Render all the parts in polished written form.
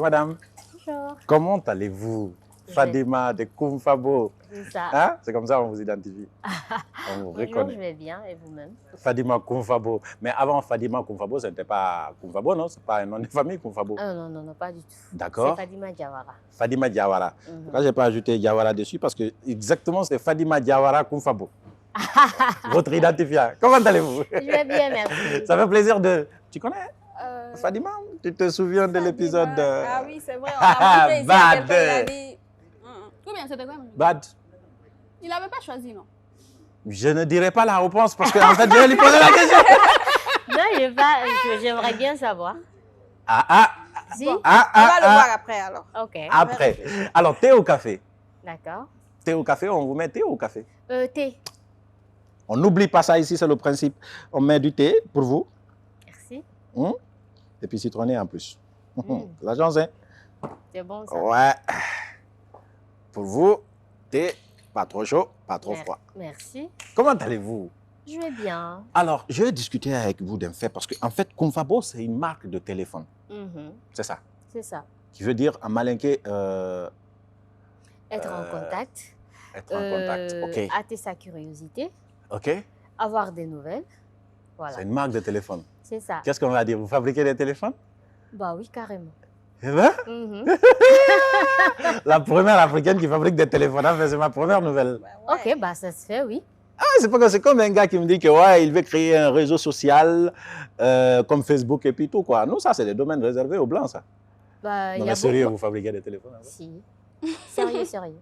madame. Bonjour. Comment allez-vous? Je Fadima de Koumfabo. C'est ça. Hein? C'est comme ça qu'on vous identifie. On vous Bonjour, reconnaît. je vais bien et vous-même? Fadima Koumfabo. Mais avant Fadima Koumfabo, ce n'était pas Koumfabo, non? Ce n'est pas un nom de famille, Koumfabo. Ah non, non, non, pas du tout. D'accord. C'est Fadima Diawara. Fadima Diawara. Mhm. Pourquoi je n'ai pas ajouté Diawara dessus? Parce que exactement, c'est Fadima Diawara Koumfabo. Votre identifiant. Comment allez-vous? Je vais bien, merci. Ça fait plaisir de... Tu connais Fadima? Tu te souviens de l'épisode Ah oui, c'est vrai, on a monté ici à Bad. quelqu'un, il a dit... Combien c'était quoi? Bad. Il n'avait pas choisi, non? Je ne dirai pas la réponse parce qu'en fait, je vais lui poser la question. Non, j'aimerais bien savoir. Si? On va le voir après, alors. Ok. Après. Alors, thé ou café? D'accord. Thé ou café, on vous met thé ou café? Thé. On n'oublie pas ça ici, c'est le principe. On met du thé pour vous. Merci. Et puis citronné en plus. Mm. La chance, hein? C'est bon ça. Ouais. Pour vous, thé, pas trop chaud, pas trop froid. Merci. Comment allez-vous? Je vais bien. Alors, je vais discuter avec vous d'un fait parce qu'en fait, Koumfabo, c'est une marque de téléphone. C'est ça. C'est ça. Qui veut dire en malinké. Être en contact. Être en contact. OK. Hâter sa curiosité. OK. Avoir des nouvelles. Voilà. C'est une marque de téléphone. C'est ça. Qu'est-ce qu'on va dire? Vous fabriquez des téléphones? Bah oui, carrément. Eh ben, Mhm. la première africaine qui fabrique des téléphones, hein, c'est ma première nouvelle. Ok, bah ça se fait, oui. Ah, c'est pas que c'est comme un gars qui me dit que ouais, il veut créer un réseau social comme Facebook et puis tout quoi. Nous, ça, c'est des domaines réservés aux blancs, ça. Bah, Non, y a mais sérieux, beaucoup- vous fabriquez des téléphones? Hein? Si. Sérieux, sérieux.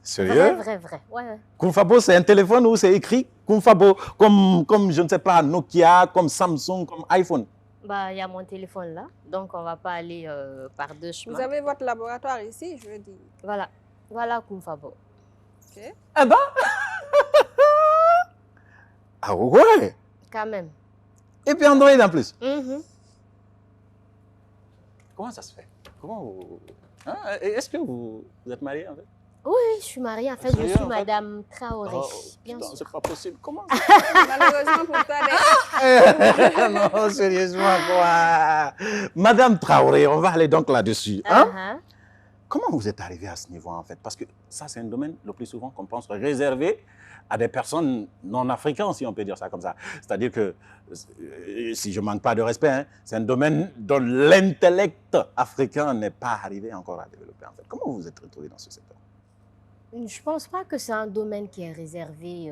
Sérieux? Vrai. Ouais. Koumfabo, c'est un téléphone où c'est écrit Koumfabo, comme, je ne sais pas, Nokia, comme Samsung, comme iPhone. Bah, il y a mon téléphone là, donc on va pas aller par deux chemins. Vous avez votre laboratoire ici, je veux dire. Voilà. Voilà Koumfabo. OK. Ah ben Ah ouais. Quand même. Et puis Android en plus. Mhm. Comment ça se fait? Comment vous... Hein? Est-ce que vous êtes marié en fait? Oui, je suis mariée. En fait, je Sérieux, suis en fait? Madame Traoré. Oh, Bien putain, sûr. c'est pas possible. Comment Malheureusement pour toi, Non, sérieusement, quoi. Madame Traoré, on va aller donc là-dessus. Hein? Uh-huh. Comment vous êtes arrivé à ce niveau, en fait? Parce que ça, c'est un domaine, le plus souvent, qu'on pense réservé à des personnes non africaines, si on peut dire ça comme ça. C'est-à-dire que, si je ne manque pas de respect, hein, c'est un domaine dont l'intellect africain n'est pas arrivé encore à développer, en fait. Comment vous vous êtes retrouvé dans ce secteur? Je pense pas que c'est un domaine qui est réservé,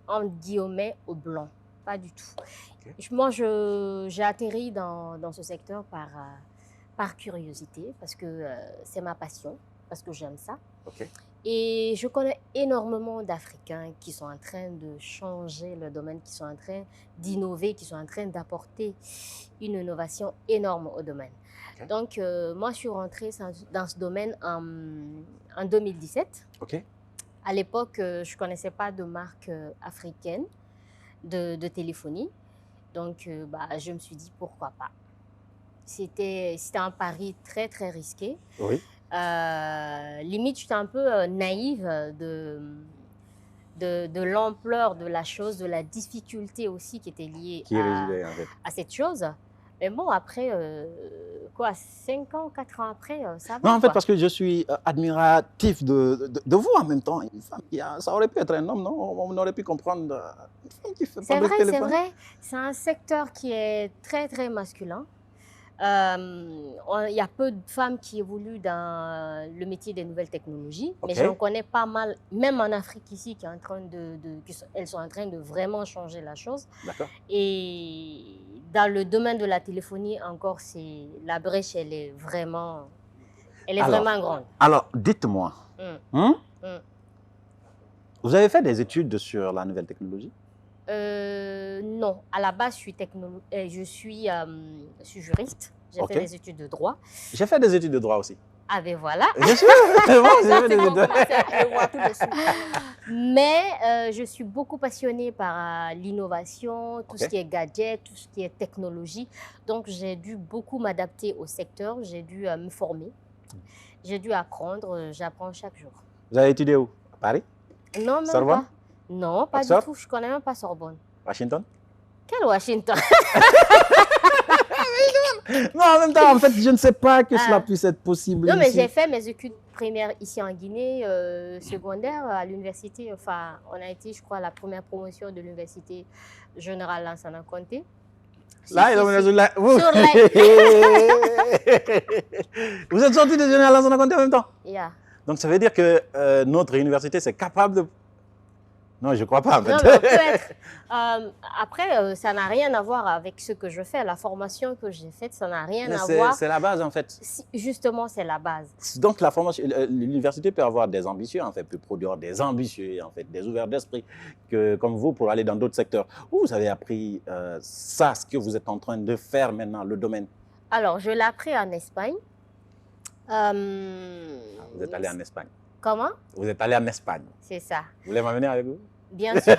en guillemets, aux Blancs. Pas du tout. Ok. Moi, j'ai atterri dans ce secteur par curiosité, parce que c'est ma passion, parce que j'aime ça. OK. Et je connais énormément d'Africains qui sont en train de changer le domaine, qui sont en train d'innover, qui sont en train d'apporter une innovation énorme au domaine. Ok. Donc, moi, je suis rentrée dans ce domaine en 2017. OK. À l'époque, je ne connaissais pas de marque africaine de téléphonie. Donc, je me suis dit, pourquoi pas. C'était un pari très, très risqué. Oui. Limite, j'étais un peu naïve de l'ampleur de la chose, de la difficulté aussi qui était liée Qui résidait, en fait. à cette chose. Mais bon, après, 5 ans, 4 ans après, ça va. Non, en fait, quoi. parce que je suis admiratif de vous en même temps. Une femme ça aurait pu être un homme, non? On aurait pu comprendre une femme qui fait C'est fabrique vrai, c'est téléphone. vrai. C'est un secteur qui est très, très masculin. Il y a peu de femmes qui évoluent dans le métier des nouvelles technologies, mais Ok. j'en connais pas mal, même en Afrique ici, elles sont en train de vraiment changer la chose. D'accord. Et dans le domaine de la téléphonie, encore, la brèche, elle est vraiment grande. Alors, dites-moi, Mm. vous avez fait des études sur la nouvelle technologie? Non, à la base, je suis juriste. J'ai Ok. fait des études de droit. J'ai fait des études de droit aussi. Ah ben voilà. Je suis... Bon, j'ai fait c'est des qu'on études. commence à le voir tout de suite. Mais je suis beaucoup passionnée par l'innovation, tout Ok. ce qui est gadget, tout ce qui est technologie. Donc, j'ai dû beaucoup m'adapter au secteur. J'ai dû me former. J'ai dû apprendre. J'apprends chaque jour. Vous avez étudié où? À Paris? Non, même Sorbonne? pas. Non, pas Oxford? du tout. Je connais même pas Sorbonne. Washington? Quel Washington? Non, en même temps, en fait, je ne sais pas que cela puisse être possible Non, mais ici. j'ai fait mes études primaires ici en Guinée, secondaire à l'université. Enfin, on a été, je crois, la première promotion de l'université générale Lansana Conté. Là, vous... Sur la... Vous êtes sorti de Général Lansana Conté en même temps? Yeah. Donc, ça veut dire que notre université, c'est capable de... Non, je ne crois pas, en fait. Non, mais on peut être... après, ça n'a rien à voir avec ce que je fais. La formation que j'ai faite, ça n'a rien à voir. C'est la base, en fait. Justement, c'est la base. Donc, la formation, l'université peut avoir des ambitieux, en fait, peut produire des ambitieux, en fait, des ouverts d'esprit, comme vous, pour aller dans d'autres secteurs. Où vous avez appris ça, ce que vous êtes en train de faire maintenant, le domaine? Alors, je l'ai appris en Espagne. Vous êtes allé en Espagne. Comment? Vous êtes allé en Espagne. C'est ça. Vous voulez m'amener avec vous? Bien sûr.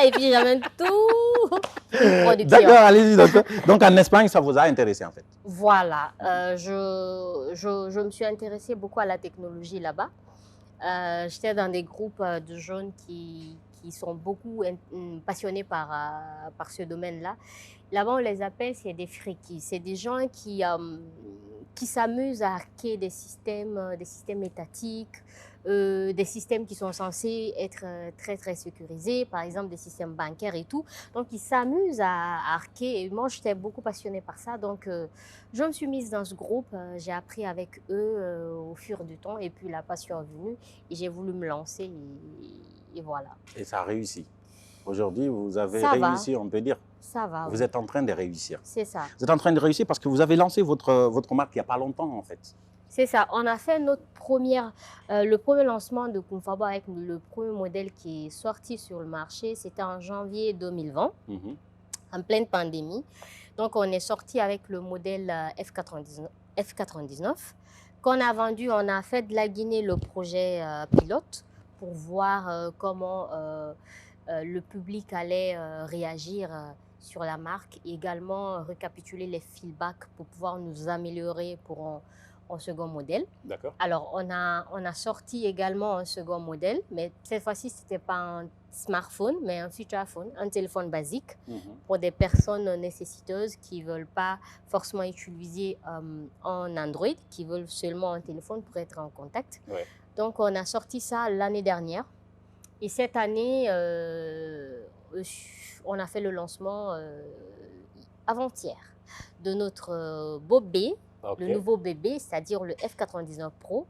Et puis, j'amène tout. D'accord, allez-y. Donc, en Espagne, ça vous a intéressé, en fait? Voilà. Je me suis intéressée beaucoup à la technologie là-bas. J'étais dans des groupes de jeunes qui sont beaucoup passionnés par ce domaine-là. Là-bas, on les appelle, c'est des frikis. C'est des gens qui s'amusent à hacker des systèmes étatiques, des systèmes qui sont censés être très, très sécurisés, par exemple des systèmes bancaires et tout. Donc, ils s'amusent à hacker. Et moi, j'étais beaucoup passionnée par ça. Donc, je me suis mise dans ce groupe. J'ai appris avec eux au fur du temps. Et puis, la passion est venue. Et j'ai voulu me lancer. Et voilà. Et ça a réussi. Aujourd'hui, vous avez Ça réussi, va. on peut dire. Ça va. Vous êtes en train de réussir. C'est ça. Vous êtes en train de réussir parce que vous avez lancé votre marque il n'y a pas longtemps, en fait. C'est ça. On a fait le premier lancement de Kumfabo avec le premier modèle qui est sorti sur le marché. C'était en janvier 2020, en pleine pandémie. Donc, on est sorti avec le modèle F99 qu'on a vendu. On a fait de la Guinée le projet pilote pour voir comment le public allait réagir sur la marque. Et également récapituler les feedbacks pour pouvoir nous améliorer pour en second modèle. D'accord. Alors, on a sorti également un second modèle, mais cette fois-ci, ce n'était pas un smartphone, mais un feature phone, un téléphone basique pour des personnes nécessiteuses qui ne veulent pas forcément utiliser un Android, qui veulent seulement un téléphone pour être en contact. Ouais. Donc, on a sorti ça l'année dernière. Et cette année, on a fait le lancement avant-hier de notre beau B, le nouveau bébé, c'est-à-dire le F99 Pro.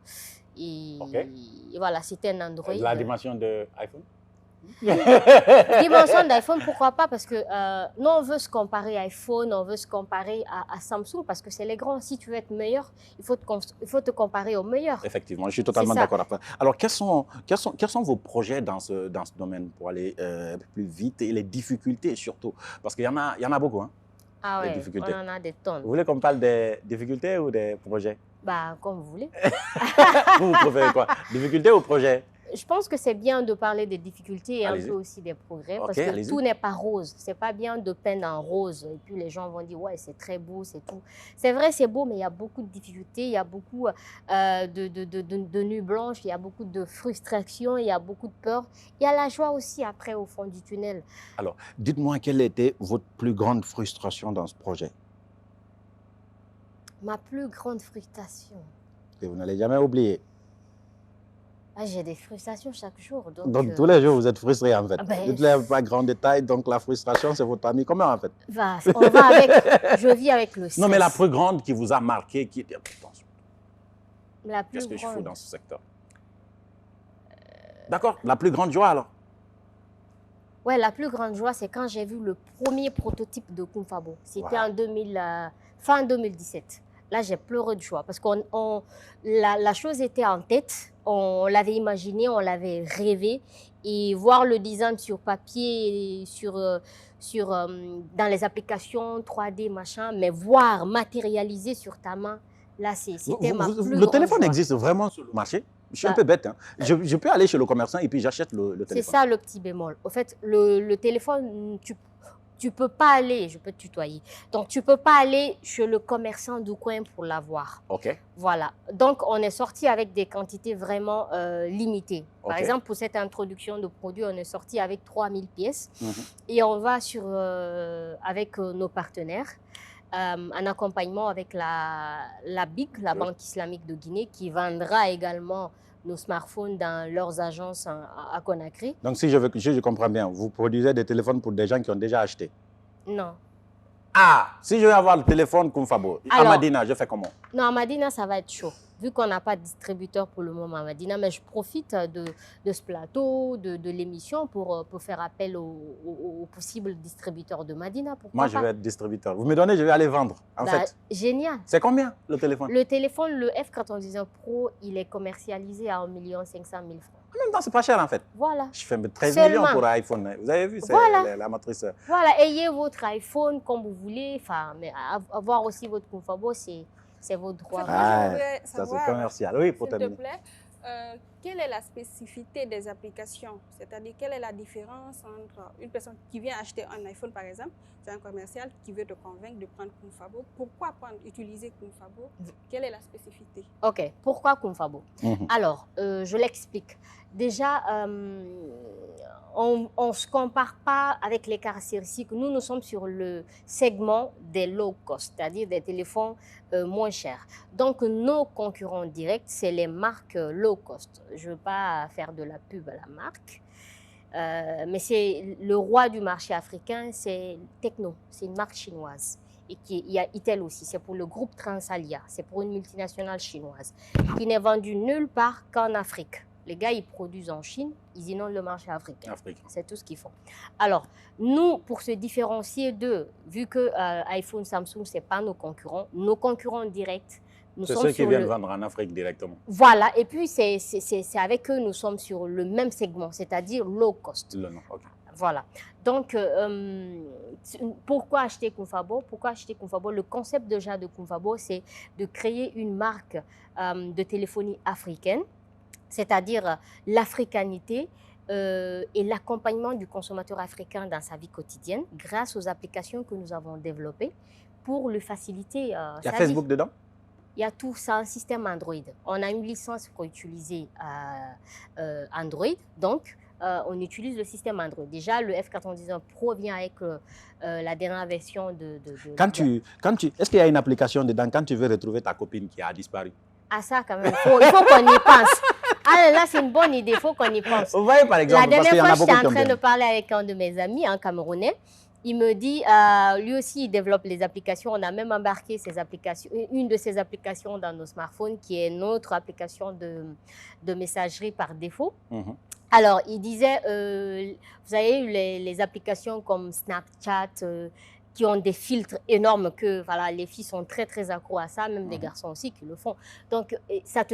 Et voilà, c'était un Android. La dimension de iPhone? Dimension d'iPhone, pourquoi pas? Parce que nous, on veut se comparer à iPhone, on veut se comparer à Samsung, parce que c'est les grands. Si tu veux être meilleur, il faut te comparer aux meilleurs. Effectivement, je suis totalement d'accord avec ça. Alors, quels sont vos projets dans ce domaine pour aller plus vite et les difficultés surtout? Parce qu'il y en a beaucoup, hein? Ah ouais, difficultés. on en a des tonnes. Vous voulez qu'on parle des difficultés ou des projets? Bah, comme vous voulez. Vous préférez quoi? Difficultés ou projets? Je pense que c'est bien de parler des difficultés et un peu aussi des progrès, parce que tout n'est pas rose. C'est pas bien de peindre en rose et puis les gens vont dire ouais, c'est très beau, c'est tout. C'est vrai, c'est beau, mais il y a beaucoup de difficultés, il y a beaucoup de nuits blanches, il y a beaucoup de frustration, il y a beaucoup de peur. Il y a la joie aussi après au fond du tunnel. Alors, dites-moi quelle était votre plus grande frustration dans ce projet? Ma plus grande frustration. Que vous n'allez jamais oublier. Ah, j'ai des frustrations chaque jour. Donc tous les jours, vous êtes frustré en fait. Ben, Toutes les pas grands détails, donc la frustration, c'est votre ami commun en fait. Je vis avec le stress. Non, mais la plus grande qui vous a marqué, qui était... Qu'est-ce que je fous dans ce secteur? D'accord, la plus grande joie alors? Ouais, la plus grande joie, c'est quand j'ai vu le premier prototype de Kumfabo. C'était en fin 2017. Là, j'ai pleuré de joie parce que la chose était en tête. On l'avait imaginé, on l'avait rêvé. Et voir le design sur papier, dans les applications 3D, machin, mais voir matérialisé sur ta main, là, c'était ma plus grande joie. Le téléphone existe vraiment sur le marché? Je suis un peu bête. Hein. Je peux aller chez le commerçant et puis j'achète le téléphone. C'est ça le petit bémol. Au fait, le téléphone, tu peux pas aller, je peux te tutoyer. Donc, tu peux pas aller chez le commerçant du coin pour l'avoir. OK. Voilà. Donc, on est sorti avec des quantités vraiment limitées. Par exemple, pour cette introduction de produit, on est sorti avec 3000 pièces. Et on va avec nos partenaires. un accompagnement avec la BIC, la Banque islamique de Guinée, qui vendra également nos smartphones dans leurs agences à Conakry. Donc, si je comprends bien, vous produisez des téléphones pour des gens qui ont déjà acheté? Non. Ah, si je veux avoir le téléphone Koumfabo, à Madina, je fais comment? Non, à Madina, ça va être chaud. Vu qu'on n'a pas de distributeur pour le moment à Madina, mais je profite de ce plateau, de l'émission pour faire appel aux possibles distributeurs de Madina. Moi, je vais être distributeur. Vous me donnez, je vais aller vendre, en fait. Génial. C'est combien, le téléphone? Le téléphone, le F99 Pro, il est commercialisé à 1 500 000 francs. En même temps, c'est pas cher, en fait. Voilà. Je fais 13 millions pour un iPhone. Vous avez vu, c'est la matrice. Voilà, ayez votre iPhone comme vous voulez. Enfin, mais avoir aussi votre Koumfabo, c'est votre droit. Ah, ça, c'est commercial. Oui, pour terminer. S'il te plaît, quelle est la spécificité des applications? C'est-à-dire, quelle est la différence entre une personne qui vient acheter un iPhone, par exemple, c'est un commercial qui veut te convaincre de prendre Koumfabo. Pourquoi utiliser Koumfabo? Quelle est la spécificité? OK. Pourquoi Koumfabo? Alors, je l'explique. Déjà, on ne se compare pas avec les caractéristiques. Nous sommes sur le segment des low cost, c'est-à-dire des téléphones moins chers. Donc, nos concurrents directs, c'est les marques low cost. Je ne veux pas faire de la pub à la marque, mais c'est le roi du marché africain, c'est Tecno. C'est une marque chinoise. Et il y a Itel aussi, c'est pour le groupe Transalia, c'est pour une multinationale chinoise, qui n'est vendue nulle part qu'en Afrique. Les gars, ils produisent en Chine, ils inondent le marché africain. C'est tout ce qu'ils font. Alors, nous, pour se différencier d'eux, vu que iPhone, Samsung, ce n'est pas nos concurrents directs, c'est ceux qui viennent vendre en Afrique directement. Voilà, et puis c'est avec eux, nous sommes sur le même segment, c'est-à-dire low cost. Voilà. Donc, pourquoi acheter Koumfabo? Le concept déjà de Koumfabo, c'est de créer une marque de téléphonie africaine, c'est-à-dire l'africanité et l'accompagnement du consommateur africain dans sa vie quotidienne grâce aux applications que nous avons développées pour lui faciliter Il y a Facebook dedans? Il y a tout ça, un système Android. On a une licence pour utiliser Android, donc on utilise le système Android. Déjà, le F99 Pro vient avec la dernière version de Est-ce qu'il y a une application dedans quand tu veux retrouver ta copine qui a disparu? Ah ça, quand même, il faut qu'on y pense. Ah là, c'est une bonne idée, il faut qu'on y pense. Vous voyez, par exemple, la dernière fois, j'étais en train de parler avec un de mes amis, un Camerounais. Il me dit, lui aussi, il développe les applications. On a même embarqué ces applications, une de ces applications dans nos smartphones, qui est notre application de messagerie par défaut. Alors, il disait, vous avez eu les applications comme Snapchat, qui ont des filtres énormes que voilà, les filles sont très, très accros à ça, même des garçons aussi qui le font. Donc, ça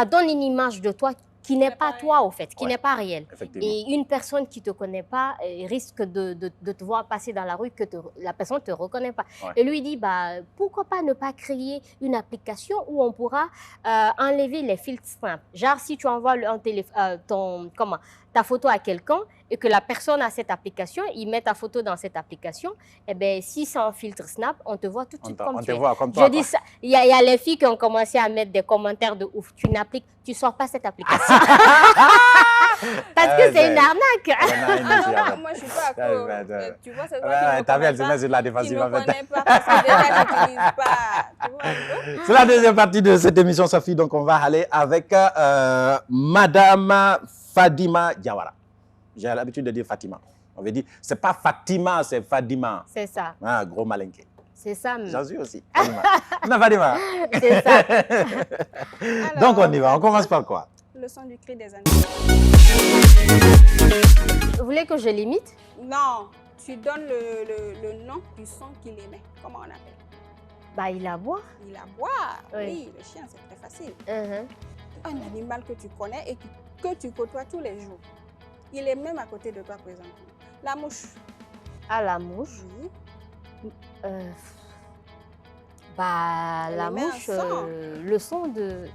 donne une image de toi qui n'est pas toi, au fait, qui n'est pas réelle. Et une personne qui ne te connaît pas risque de te voir passer dans la rue que la personne ne te reconnaît pas. Et lui dit, bah, pourquoi pas ne pas créer une application où on pourra enlever les filtres simples. Genre, si tu envoies ta photo à quelqu'un et que la personne a cette application, il met ta photo dans cette application, et bien, si c'est un filtre Snap, on te voit tout de suite comme tu es. Je dis ça, il y a les filles qui ont commencé à mettre des commentaires de ouf. Tu ne sors pas cette application. Parce que c'est une arnaque. Moi, je ne suis pas d'accord. Tu vois, c'est toi ta vie, elle se met sur la défensive. Tu ne connais pas parce que déjà, tu n'utilises pas. C'est la deuxième partie de cette émission, Sophie. Donc, on va aller avec Madame Fadima Diawara. J'ai l'habitude de dire Fatima. On veut dire, c'est pas Fatima, c'est Fadima. C'est ça. Ah, gros malinqué. C'est ça. J'en suis aussi. Fadima. Non, Fadima. C'est ça. Donc, on y va. On commence par quoi? Le son du cri des animaux. Vous voulez que je l'imite? Non. Tu donnes le nom du son qu'il émet. Comment on appelle? Bah, il aboie. Il aboie. Oui, le chien, c'est très facile. Un animal que tu connais et que tu côtoies tous les jours. Il est même à côté de toi présentement. La mouche. Ah, la mouche? Oui. Bah, la mouche, le son de...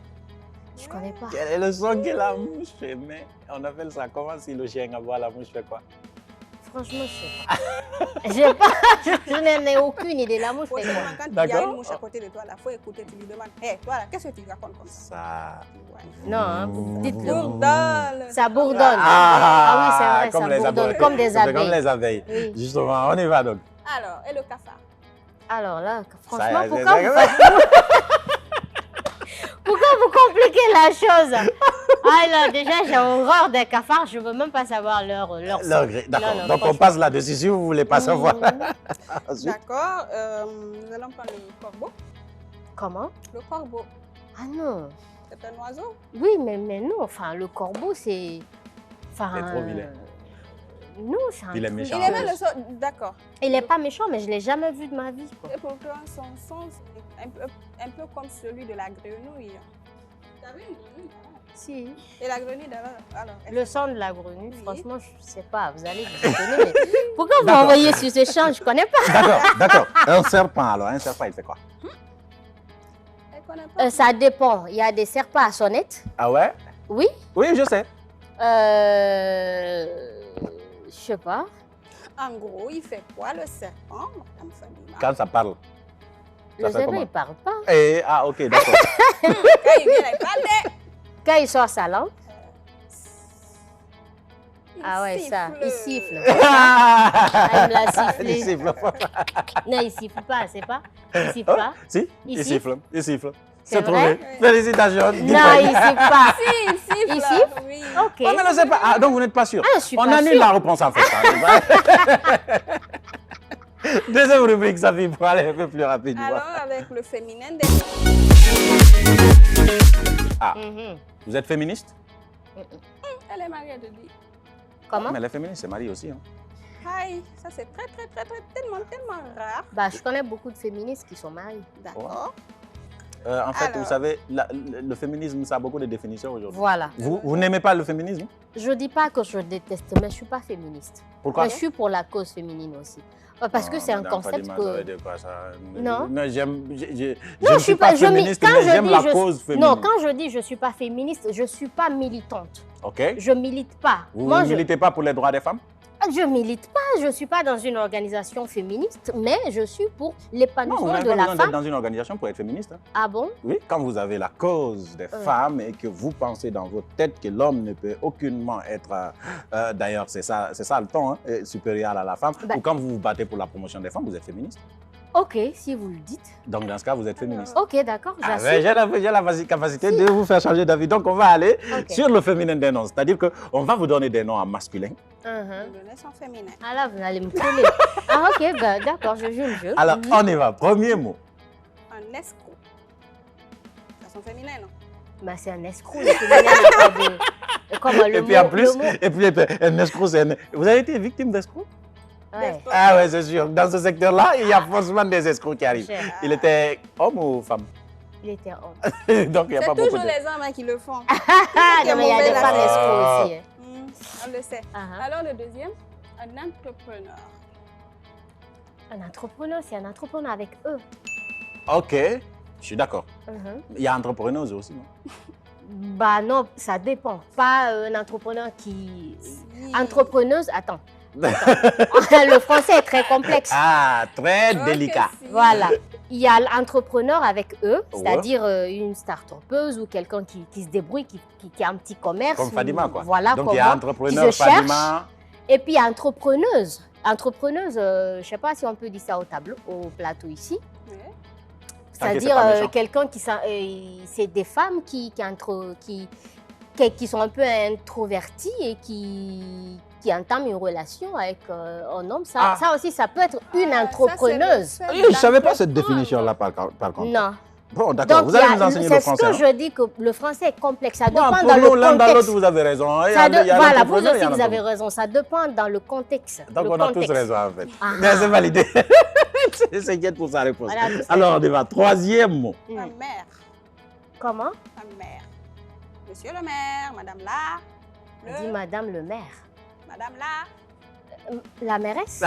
Je connais pas. Quel est le son que la mouche émet? On appelle ça comment si le chien aboie, la mouche fait quoi? Franchement, je sais pas. Je n'en ai aucune idée. La mouche, c'est Prochainement, quoi? quand il y a D'accord. une mouche à côté de toi, il faut écouter, tu lui demandes, hé, toi là, qu'est-ce que tu racontes comme ça? Ça... Ouais. Non, hein, dites-le. Bourdonne. Ça bourdonne. Ah, oui, c'est vrai, comme ça les bourdonne, abeilles. comme des C'est Comme abeilles. les abeilles. Oui. Justement, on y va donc. Alors, et le cafard? Alors là, Ça, franchement, c'est- pourquoi c'est- vous pourquoi vous compliquez la chose? Ah là, déjà, j'ai horreur des cafards. Je veux même pas savoir leur son. D'accord. Non, non, Donc, on franchement. passe là-dessus si vous voulez pas savoir. Ensuite, D'accord. Nous allons prendre le corbeau. Comment? Le corbeau, Ah non. c'est un oiseau. Oui, mais non. Enfin, le corbeau, c'est... Enfin, C'est trop vilain. Non, c'est un Il est truc- méchant. Il aimait le son. D'accord. Il est pas méchant, mais je l'ai jamais vu de ma vie, quoi. Et pourtant, son son, c'est un peu comme celui de la grenouille. Tu as vu une grenouille? Si. Et la grenouille, alors Le son de la grenouille, Oui. franchement, je sais pas. Vous allez vous étonner, mais pourquoi vous D'accord. m'envoyez sur ce champ? Je connais pas. D'accord. Un serpent, alors. Un serpent, il fait quoi? elle connaît pas. Ça dépend. Il y a des serpents à sonnette. Ah ouais? Oui. Oui, je sais. Je sais pas. En gros, il fait quoi le serpent, madame Fadima? Quand ça parle. Le Ça fait serpent, comment? il parle pas. Ah, ok, d'accord. Quand il vient, il parle. Quand il sort sa langue, Il ah ouais, ça, il siffle. Ah, il me l'a sifflé. Il siffle. Non, il siffle pas, c'est pas. Il siffle Oh, pas. si, Il il siffle. Il siffle. C'est C'est trouvé. vrai? Félicitations. Non, il siffle pas. Si, il siffle. Il siffle? Oui. Ok. Oh, mais non, c'est pas. Ah, donc vous n'êtes pas sûr. Ah, je suis On pas annule sûre. la réponse en fait. hein. Deuxième rubrique, ça fait pour aller un peu plus rapide. Alors, avec le féminin des... Mhm. Vous êtes féministe? Elle est mariée de lui. Comment? Mais les féministes, c'est marié aussi. Hein. Aïe, ça c'est très, tellement rare. Bah, je connais beaucoup de féministes qui sont mariés. D'accord. En fait, Alors. vous savez, le féminisme, ça a beaucoup de définitions aujourd'hui. Voilà. Vous n'aimez pas le féminisme? Je dis pas que je déteste, mais je suis pas féministe. Pourquoi? Mais je suis pour la cause féminine aussi. Parce que c'est un Madame concept Fadima, que... ça veut dire quoi, ça? Non. Non, je Non, ne suis pas féministe, quand mais je j'aime dis la je- cause féminine. Non, quand je dis je suis pas féministe, je suis pas militante. OK? Je milite pas. Vous Moi, ne militez pas pour les droits des femmes? je milite pas. Je suis pas dans une organisation féministe, mais je suis pour Non, vous l'épanouissement n'avez de pas la besoin d'être femme. dans une organisation pour être féministe. Hein. Ah bon? Oui, quand vous avez la cause des femmes et que vous pensez dans votre tête que l'homme ne peut aucunement être, d'ailleurs c'est ça le ton, hein, supérieur à la femme, Bah. ou quand vous vous battez pour la promotion des femmes, vous êtes féministe. Ok, si vous le dites. Donc dans ce cas, vous êtes féministe. Ok, d'accord, Ah, j'assume. j'ai la capacité de vous faire changer d'avis. Donc on va aller Ok. sur le féminin des noms, c'est-à-dire qu'on va vous donner des noms en masculin. Mhm. Le donner son féminin. Ah là, vous allez me coller. Ah ok, bah, d'accord, je joue le jeu. Alors Mhm. on y va, premier mot. Un escroc. C'est son féminin, non? Bah, c'est un escroc, le féminin n'est pas de... Comme le Et puis mot, en plus, le mot. et puis un escroc, c'est vous avez été victime d'escroc? Ouais. Ah ouais, c'est sûr. Dans ce secteur-là, il y a forcément des escrocs qui arrivent. Cher. Il était homme ou femme? Il était homme. Donc il n'y a C'est pas beaucoup toujours de... les hommes hein, qui le font. Ah, Qui est non, mais il y a mauvais des femmes là-dedans. escrocs aussi. hein. On le sait. Ah, ah. Alors le deuxième, un entrepreneur. Un entrepreneur, c'est un entrepreneur avec eux. Ok, je suis d'accord. Mhm. Il y a entrepreneuse aussi, non? Bah non, ça dépend. Pas un entrepreneur qui... Si. Entrepreneuse, attends. Le français est très complexe. Ah, très Ok, délicat. si. Voilà. Il y a l'entrepreneur avec eux, Ouais. c'est-à-dire une start-upeuse ou quelqu'un qui se débrouille, qui a un petit commerce. Comme Fadima, ou- quoi. Voilà, Donc comme il y a moi, entrepreneur, qui se cherche. Fadima. Et puis il y a entrepreneuse. Entrepreneuse, je ne sais pas si on peut dire ça au tableau, au plateau ici. Ouais. Tant que c'est C'est-à-dire pas méchant. quelqu'un c'est des femmes qui sont un peu introverties et qui entament une relation avec un homme. Ça, Ah. ça aussi, ça peut être une Ah, ça, entrepreneuse. c'est le fait Oui, je ne savais pas cette d'entreprendre. définition-là par contre. Non. Bon, d'accord, Donc, vous allez il y nous a- enseigner le c'est ce français. que hein. je dis que le français est complexe. Ça Bon, dépend pour dans nous, le l'un dans l'autre, contexte. vous avez raison. Il y Ça a, de- il y a voilà, vous l'entrepreneur, il y aussi, a vous avez l'entrepreneur. raison. Ça dépend dans le contexte. Donc le on a tous contexte. raison en fait. Ah. Mais c'est validé. Je s'inquiète pour sa réponse. Voilà, tout ça. Alors on y va. Troisième mot. Mm. Un maire. Comment? Un maire. Monsieur le maire, madame là. On dit Madame le maire. Madame là. La mairesse?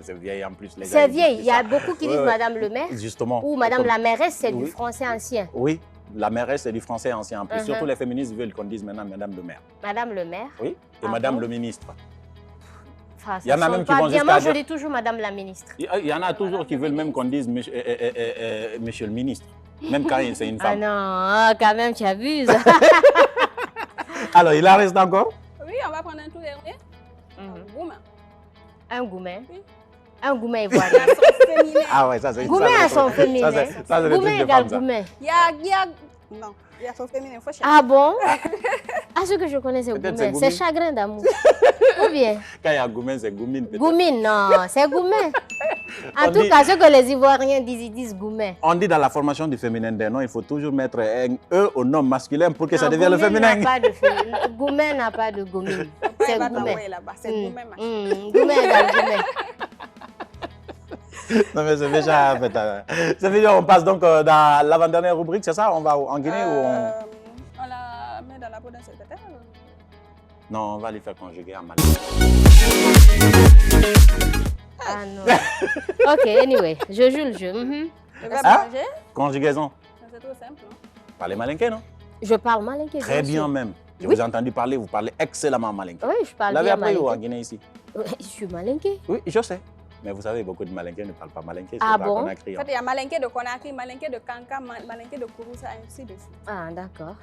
C'est vieil en plus. les gars, C'est ils vieil. disent Il y a ça. beaucoup qui Ouais, disent ouais. Madame le maire. Justement. Ou Madame Comme- la mairesse, c'est du Oui. français ancien. Oui, la mairesse, c'est du français ancien en plus. Mhm. Surtout les féministes veulent qu'on dise maintenant Madame le maire. Madame le maire. Oui. Et Ah Madame bon? le ministre. Enfin, Il y en a sonne même qui pas vont bien. jusqu'à Moi, je dire- dis toujours Madame la ministre. Il y en a toujours qui veulent même qu'on dise monsieur le ministre, même quand c'est une Ah femme. non, ah, quand même, tu abuses. Alors, il en reste encore? Oui, on va prendre un tout dernier. Gouma. Un goumet. Oui. Un goumet ivoirien. À son féminin. Ah ouais, ça c'est... Goumet à son féminin. Ça, c'est le truc Goumet de égale femme, ça. goumet. Non, il y a son féminin, il faut chercher. Ah bon? Ah, ce que je connais, c'est Peut-être c'est goumet. C'est goumine. chagrin d'amour. Ou bien? Quand il y a Goumen, c'est Goumine peut-être. Goumine, non, c'est goumet. En On tout dit- cas, ce que les Ivoiriens disent, ils disent goumet. On dit dans la formation du féminin des noms, il faut toujours mettre un E au nom masculin pour que ça devienne le Goumet féminin. n'a pas de féminin. Goumet n'a pas de goumine. Après, C'est elle va goumet. t'envoyer là-bas. C'est Gouma, machin. Goumet égale goumet. Non mais c'est déjà... en fait, c'est déjà, on passe donc dans l'avant-dernière rubrique, c'est ça? On va en Guinée ou on... On la met dans la peau d'un secrétaire. Non, on va les faire conjuguer en Mali. Ah non. Ok, anyway, je joue le jeu. Le verbe Hein? manger, Conjugaison. c'est trop simple. Non? Parlez malinké, non? Je parle malinké. Très bien sûr. même. Je Oui. vous ai entendu parler, vous parlez excellemment malinké. Oui, je Vous parle l'avez bien appris où en malinké. Guinée ici? Je suis malinké. Oui, je sais. Mais vous savez, beaucoup de malinqués ne parlent pas malinké. Ah c'est pas bon? Conakry, En hein. fait, il y a Malinké de Conakry, Malinké de Kanka, Malinké de Kouroussa, ainsi de suite. Ah, d'accord.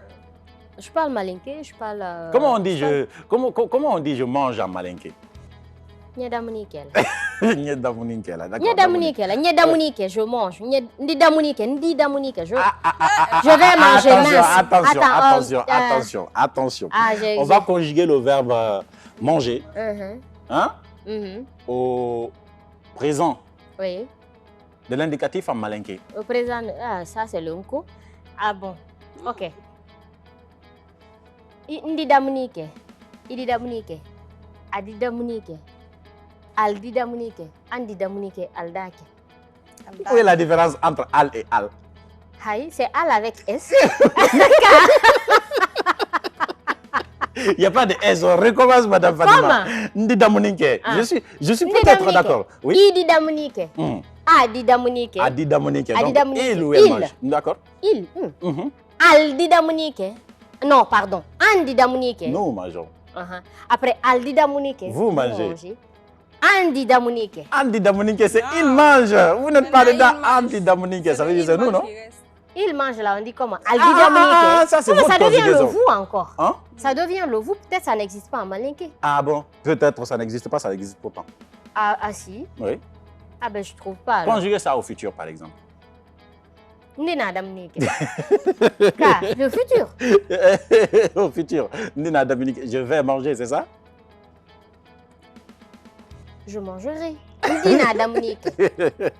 Je parle malinké, je parle... Comment on dit comment on dit je mange en malinké? Nyedamunikel. Nyedamuniké, là, d'accord. Nyedamunikel, nyedamunikel, je mange. Ndidamunikel, ndidamunikel, je... Je vais manger mince. Attention, Attends, attention, attention, attention. Ah, On va conjuguer le verbe manger hein, au présent Oui. de l'indicatif en malinké. Au présent, ah, ça c'est le nko. Ah bon, ok. Ndidamunike, ididamunike, adidamunike, aldidamunike, andidamunike, aldake. Où est la différence entre al et al? Haï, c'est al avec S. Il n'y a pas de S. On recommence, Madame Fatima. Comment? Ndidamunike. Ah. Je suis peut-être d'accord. Oui. Ididamunike, Hmm. adidamunike, Adidamunike. Donc, Adidamunike. il ou elle Il. mange. D'accord. il. Mhm. Aldidamunike. Non, pardon, andidamunike. Nous mangeons. Après aldidamunike. Vous mangez. Andidamunike. Andidamunike, c'est Ah. il mange. Vous n'êtes pas Maintenant, dedans. il mange. Andidamunike, ça veut dire c'est nous, non? Il mange là, on dit comment? ah, Aldidamunike. ça, c'est Non, votre ça devient le conjugaison. vous encore. Hein? Ça devient le vous, peut-être ça n'existe pas en malinké. Ah bon? Peut-être ça n'existe pas, ça existe pourtant. Ah si? Oui. Ah ben je trouve pas. alors. Conjuguer ça au futur, par exemple. Ndinadamunike. Car le futur. Au futur. Nina Dominique, je vais manger, c'est ça? Je mangerai. Ndinadamunike.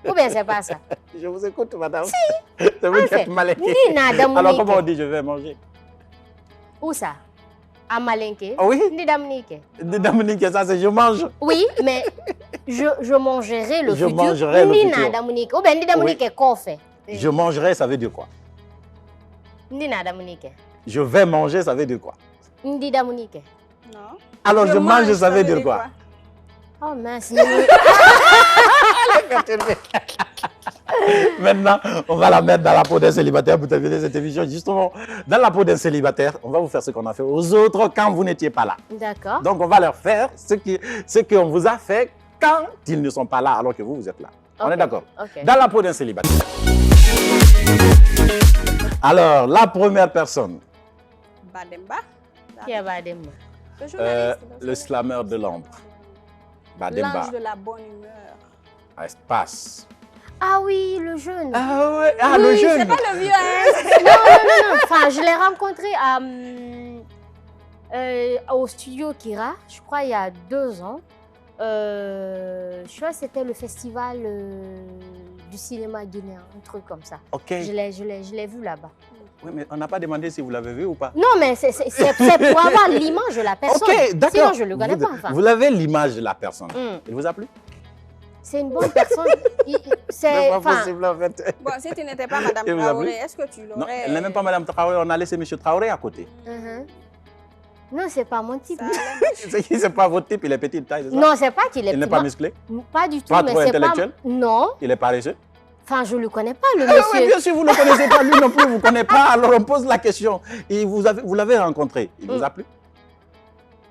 Ou bien c'est pas ça? Je vous écoute, madame. Si. C'est vous qui êtes malinqué. Ndinadamunike. Alors, comment on dit je vais manger? Où ça? En malinké. Ah oui? Ndinadamunike. Dominique, ça c'est je mange. Oui, mais je mangerai le Je futur. mangerai le futur. Ndinadamunike. Ou bien Ndinadamunike qu'on fait? Je mangerai, ça veut dire quoi? Ndinadamunike. Je vais manger, ça veut dire quoi? Ndidamunike. Non. Alors, je mange, ça veut dire quoi? Oh mince. Maintenant, on va la mettre dans la peau d'un célibataire pour terminer cette émission. Justement, dans la peau d'un célibataire, on va vous faire ce qu'on a fait aux autres quand vous n'étiez pas là. D'accord. Donc, on va leur faire ce qu'on vous a fait quand ils ne sont pas là, alors que vous êtes là. On Ok, est d'accord? ok. Dans la peau d'un célibataire. Alors, la première personne, Bademba. Qui est Bademba? Le journaliste. le slammer de l'ombre. Bademba. L'ange de la bonne humeur. Espace. Ah oui, le jeune. Ah ouais, ah Oui, le C'est jeune. pas le vieux, hein? Non. Enfin, je l'ai rencontré au studio Kira, je crois il y a 2 ans. Je crois que c'était le festival du cinéma guinéen, un truc comme ça. Ok. Je l'ai vu là-bas. Oui, mais on n'a pas demandé si vous l'avez vu ou pas. Non, mais c'est pour avoir l'image de la personne. Ok, d'accord. Sinon, je ne le connais Vous- pas. Enfin. Vous avez l'image de la personne. Il vous a plu? C'est une bonne personne. C'est pas enfin, possible en fait. Bon, si tu n'étais pas Madame Et vous avez Traoré, plu? est-ce que tu l'aurais... Non, elle n'est même pas Madame Traoré, on a laissé M. Traoré à côté. Non, c'est pas mon type. Ça allait. C'est pas votre type, il est petit de taille, c'est ça? Non, c'est pas qu'il est Il n'est petit. pas Non, musclé? pas du tout. Pas mais trop c'est intellectuel? Non. Il est paresseux? Enfin, je ne le connais pas, le Ah oui, monsieur. bien sûr, vous ne le connaissez pas, lui non plus, vous ne connaissez pas. Alors on pose la question. Et vous l'avez rencontré, il vous a plu?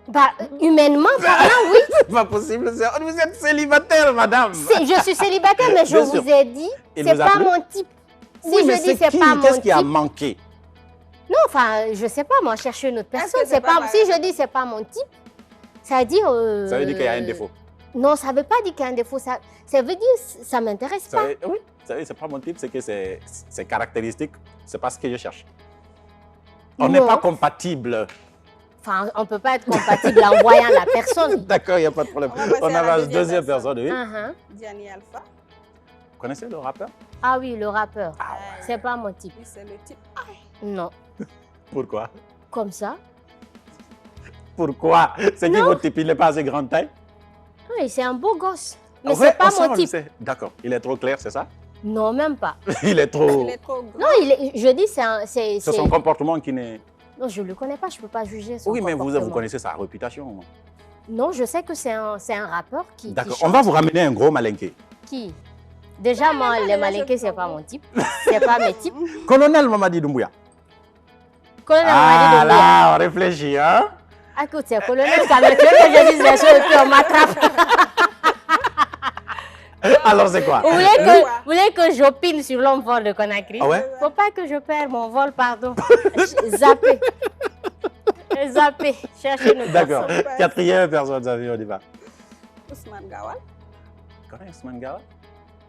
Bah, humainement parlant, oui. C'est pas possible. Vous êtes célibataire, madame. Je suis célibataire, mais je Bien vous sûr. ai dit, Il c'est vous a pas plu? mon type. Si Oui, mais je dis c'est qui? pas mon Qu'est-ce qui a type, manqué? non, enfin, je sais pas, moi, chercher une autre Est-ce personne. que c'est C'est pas pas, pareil? si je dis c'est pas mon type, ça veut dire. Ça veut dire qu'il y a un défaut. Non, ça veut pas dire qu'il y a un défaut. Ça veut dire ça m'intéresse pas. Oui, vous savez, c'est pas mon type, c'est que c'est caractéristique, c'est pas ce que je cherche. On n'est Non. pas compatible. Enfin, on peut pas être compatible en voyant la personne. D'accord, il n'y a pas de problème. On va passer On à la avance deuxième deuxième personne. personne, oui. Uh-huh. Diani Alpha. Vous connaissez le rappeur? Ah oui, le rappeur. Ah ouais. C'est pas mon type. Oui, c'est le type. Non. Pourquoi? Comme ça. Pourquoi? C'est qui Non. votre type? Il n'est pas assez grande taille? Oui, c'est un beau gosse. Mais Ouais, c'est pas ça, on mon le type. sait. D'accord, il est trop clair, c'est ça? Non, même pas. Il est trop... Il est trop grand. Non, je dis, c'est. C'est son comportement qui n'est... Non, je le connais pas, je peux pas juger son Oui, mais vous comportement. connaissez sa réputation. Non, je sais que c'est un rappeur qui. D'accord, qui on va chante. vous ramener un gros malinqué. Qui? Déjà, moi, mais les là, malinqués, je c'est pas comprends. mon type. C'est pas mes types. Colonel Mamadi Doumbouya. Colonel Ah Mamadi Doumbouya. là, on réfléchit, hein? Ah, écoute, c'est colonel, ça me fait que je dise les choses et puis on m'attrape. Alors c'est quoi? Vous voulez que j'opine sur l'homme fort de Conakry? Ah ouais? Faut pas que je perde mon vol, pardon. Zappé. Zappé. Cherchez une D'accord. personne. Quatrième personne, Xavier, on y va. Ousmane Gawal. Tu connais Ousmane Gawal?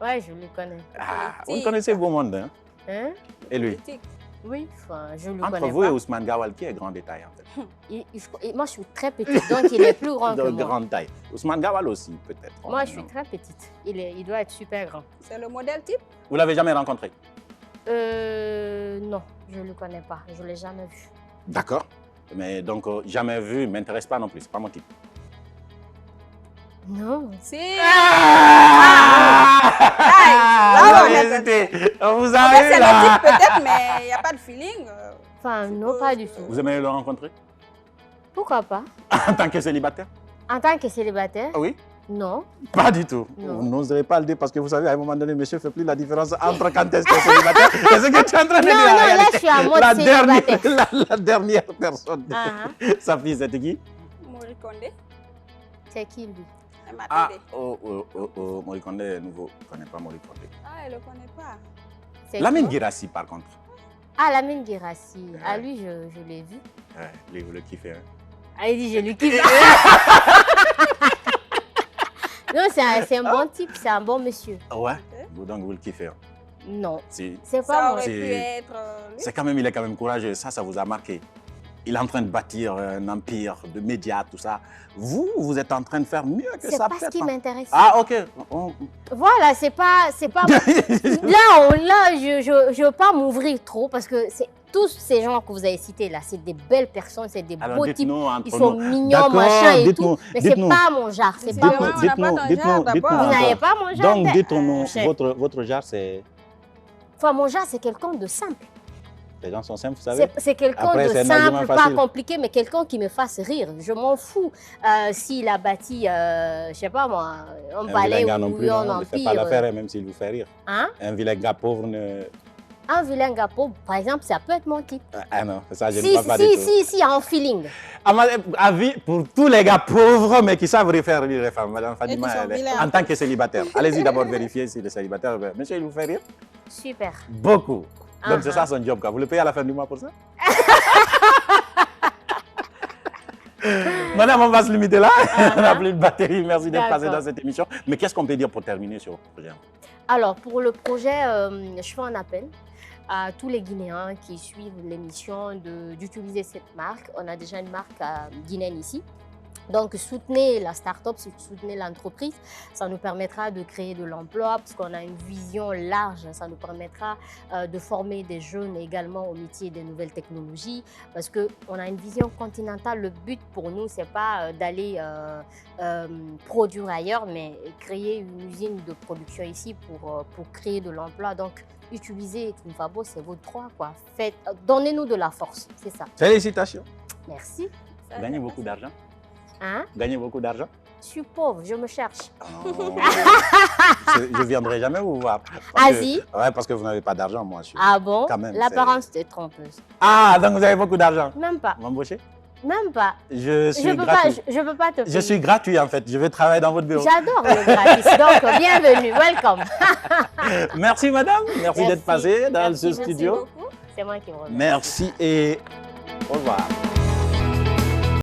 Ouais, je le connais. Ah, vous le connaissez beau monde, hein? Hein? Et lui? Politique. Oui, enfin, je le Entre connais vous et pas. Ousmane Gawal, qui est grand détail en fait? Moi, je suis très petite, donc il est plus grand que De moi. grande taille. Ousmane Gawal aussi, peut-être. Moi, je suis très petite. Il doit être super grand. C'est le modèle type. Vous l'avez jamais rencontré? Non, je ne le connais pas. Je ne l'ai jamais vu. D'accord. Mais donc, jamais vu, m'intéresse pas non plus, c'est pas mon type. Non. Si. Ah, là, vous on avez est- hésité. On vous En a fait, eu c'est le là. type peut-être, mais il n'y a pas de feeling. Enfin, non, pas du tout. Vous aimeriez le rencontrer? Pourquoi pas? En tant que célibataire? En tant que célibataire? Ah oui? Non. Pas du tout. Non. Vous n'oserez pas le dire parce que vous savez, à un moment donné, monsieur ne fait plus la différence entre quand est-ce que célibataire et ce que tu es en train de dire. Non, en non, là, réalité. je suis en mode la dernière, célibataire. la dernière personne. Ah, Sa fille, c'était qui? Mori Kondé. c'est qui lui? Ah, Matédé. Mori Kondé, nouveau. Je ne connais pas Mori Kondé. Ah, elle ne le connaît pas. C'est Lamine qui? Guirassi, par contre. Ah, Lamine Guirassi. Ah, Ouais. lui, je l'ai vu. Ouais, lui, vous le kiffez. Hein? Ah, il dit, je lui kiffe. Non, c'est un bon type, c'est un bon monsieur. Ouais. Donc, vous le kiffez. Hein? Non, Si. c'est Ça pas aurait mon C'est- pu être lui. C'est quand même, il est quand même courageux. Ça vous a marqué. Il est en train de bâtir un empire de médias, tout ça. Vous êtes en train de faire mieux que C'est ça, pas ce peut-être. qui hein. m'intéresse. Ah, ok. Voilà, c'est pas. Là, je veux pas m'ouvrir trop parce que c'est tous ces gens que vous avez cités là, c'est des belles personnes, c'est des Alors, beaux types. dites-nous entre Ils sont nous. mignons, D'accord, machin et dites-nous, tout. Mais c'est dites-nous. pas mon genre. C'est C'est pas vrai, mon on n'a pas ton genre, d'abord. Vous n'avez pas mon genre. Donc, dites-nous, chef. votre genre, c'est... Enfin, mon genre, c'est quelqu'un de simple. Les gens sont simples, vous savez. C'est quelqu'un Après, de c'est un argument simple, pas facile. compliqué, mais quelqu'un qui me fasse rire. Je m'en fous s'il a bâti, je sais pas moi, un Un palais vilain gars non ou plus, un non, ne fait empire. pas l'affaire, même s'il vous fait rire. Hein? Un vilain gars pauvre ne... Un vilain gars pauvre, par exemple, ça peut être mon type. Ah non, ça, je ne Si, crois pas du tout. si, en feeling. À mon avis, pour tous les gars pauvres, mais qui savent faire rire les femmes, Madame Fadima, qui sont elle est- vilains. en tant que célibataire, allez-y d'abord vérifier s'il est célibataire. Monsieur, il vous fait rire? Super. Beaucoup. Donc, c'est Uh-huh. ça son job, quoi. Vous le payez à la fin du mois pour ça? Madame, on va se limiter là. On n'a plus de batterie. Merci d'être passé D'accord. dans cette émission. Mais qu'est-ce qu'on peut dire pour terminer sur le projet? Alors, pour le projet, je fais un appel à tous les Guinéens qui suivent l'émission d'utiliser cette marque. On a déjà une marque guinéenne ici. Donc, soutenez la start-up, soutenez l'entreprise. Ça nous permettra de créer de l'emploi parce qu'on a une vision large. Ça nous permettra de former des jeunes également au métier des nouvelles technologies parce qu'on a une vision continentale. Le but pour nous, ce n'est pas d'aller produire ailleurs, mais créer une usine de production ici pour créer de l'emploi. Donc, utilisez Kumfabo, c'est votre droit, quoi. Donnez-nous de la force, c'est ça. Félicitations. Merci. Ça, Gagnez ça beaucoup passe. d'argent. Hein? Gagnez beaucoup d'argent. Je suis pauvre, je me cherche. Oh. Je ne viendrai jamais vous voir. Asie. Ouais, parce que vous n'avez pas d'argent, moi. Ah bon? Quand même, L'apparence est trompeuse. Ah, donc vous avez beaucoup d'argent. Même pas. Vous m'embauchez? Même pas. Je suis gratuit. Je peux pas te payer. Je suis gratuit en fait. Je vais travailler dans votre bureau. J'adore le gratis. Donc, bienvenue. Welcome. Merci madame. Merci d'être passée dans Merci ce studio. beaucoup. C'est moi qui vous remercie. Merci et au revoir.